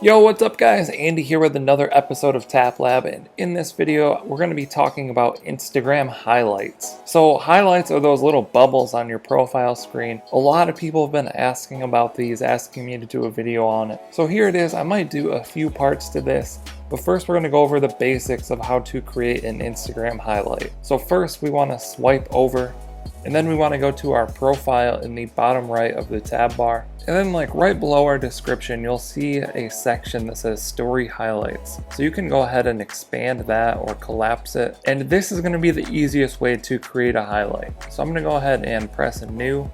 Yo, what's up guys? Andy here with another episode of TapLab, and in this video we're going to be talking about Instagram highlights. So highlights are those little bubbles on your profile screen. A lot of people have been asking about these, asking me to do a video on it. So here it is. I might do a few parts to this, but first we're going to go over the basics of how to create an Instagram highlight. So first we want to swipe over, and then we want to go to our profile in the bottom right of the tab bar. And then right below our description, you'll see a section that says story highlights. So you can go ahead and expand that or collapse it. And this is going to be the easiest way to create a highlight. So I'm going to go ahead and press new.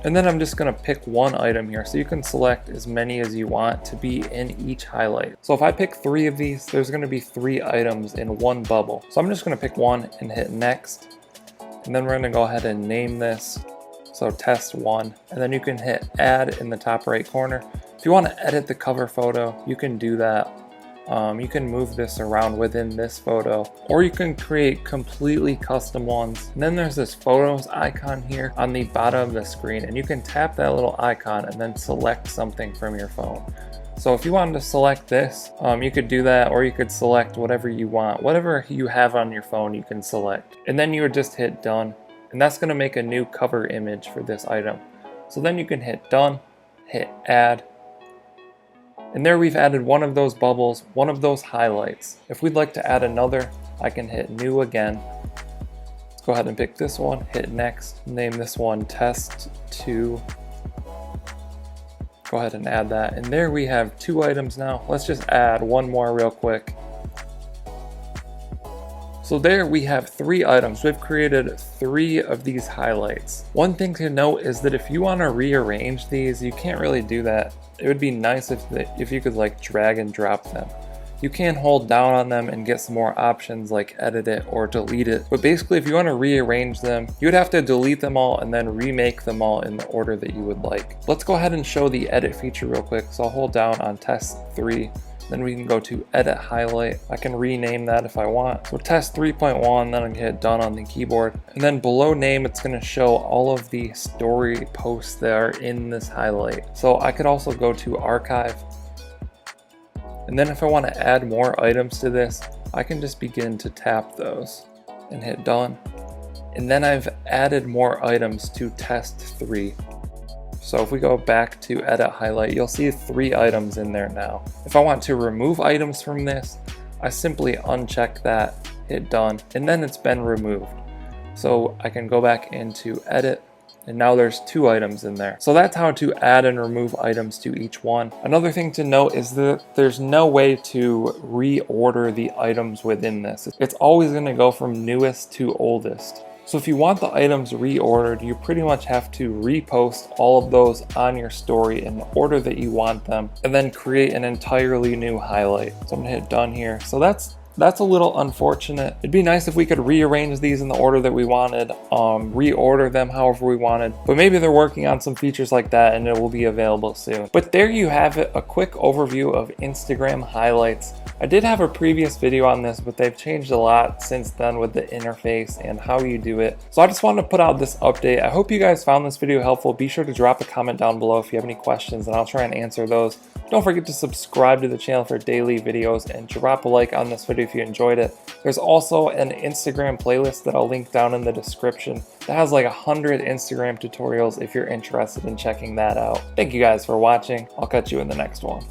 And then I'm just going to pick one item here. So you can select as many as you want to be in each highlight. So if I pick 3 of these, there's going to be 3 items in one bubble. So I'm just going to pick one and hit next. And then we're going to go ahead and name this. So test 1, and then you can hit add in the top right corner. If you want to edit the cover photo, you can do that. You can move this around within this photo, or you can create completely custom ones. And then there's this photos icon here on the bottom of the screen, and you can tap that little icon and then select something from your phone. So if you wanted to select this, you could do that, or you could select whatever you want. Whatever you have on your phone, you can select. And then you would just hit done. And that's going to make a new cover image for this item. So then you can hit done, hit add, and there we've added one of those bubbles, one of those highlights. If we'd like to add another, I can hit new again. Let's go ahead and pick this one, hit next, name this one test 2. Go ahead and add that, and there we have 2 items now. Let's just add one more real quick. So there we have 3 items. We've created 3 of these highlights. One thing to note is that if you want to rearrange these, you can't really do that. It would be nice if you could drag and drop them. You can hold down on them and get some more options like edit it or delete it. But basically if you want to rearrange them, you'd have to delete them all and then remake them all in the order that you would like. Let's go ahead and show the edit feature real quick. So I'll hold down on test 3. Then we can go to edit highlight. I can rename that if I want. So test 3.1, then I can hit done on the keyboard. And then below name, it's gonna show all of the story posts that are in this highlight. So I could also go to archive. And then if I wanna add more items to this, I can just begin to tap those and hit done. And then I've added more items to test 3. So if we go back to edit highlight, you'll see 3 items in there now. If I want to remove items from this, I simply uncheck that, hit done, and then it's been removed. So I can go back into edit, and now there's 2 items in there. So that's how to add and remove items to each one. Another thing to note is that there's no way to reorder the items within this. It's always going to go from newest to oldest. So if you want the items reordered, you pretty much have to repost all of those on your story in the order that you want them, and then create an entirely new highlight. So I'm gonna hit done here. So that's a little unfortunate. It'd be nice if we could rearrange these in the order that we wanted, reorder them however we wanted, but maybe they're working on some features like that and it will be available soon. But there you have it, a quick overview of Instagram highlights. I did have a previous video on this, but they've changed a lot since then with the interface and how you do it. So I just wanted to put out this update. I hope you guys found this video helpful. Be sure to drop a comment down below if you have any questions, and I'll try and answer those. Don't forget to subscribe to the channel for daily videos and drop a like on this video if you enjoyed it. There's also an Instagram playlist that I'll link down in the description that has 100 Instagram tutorials if you're interested in checking that out. Thank you guys for watching. I'll catch you in the next one.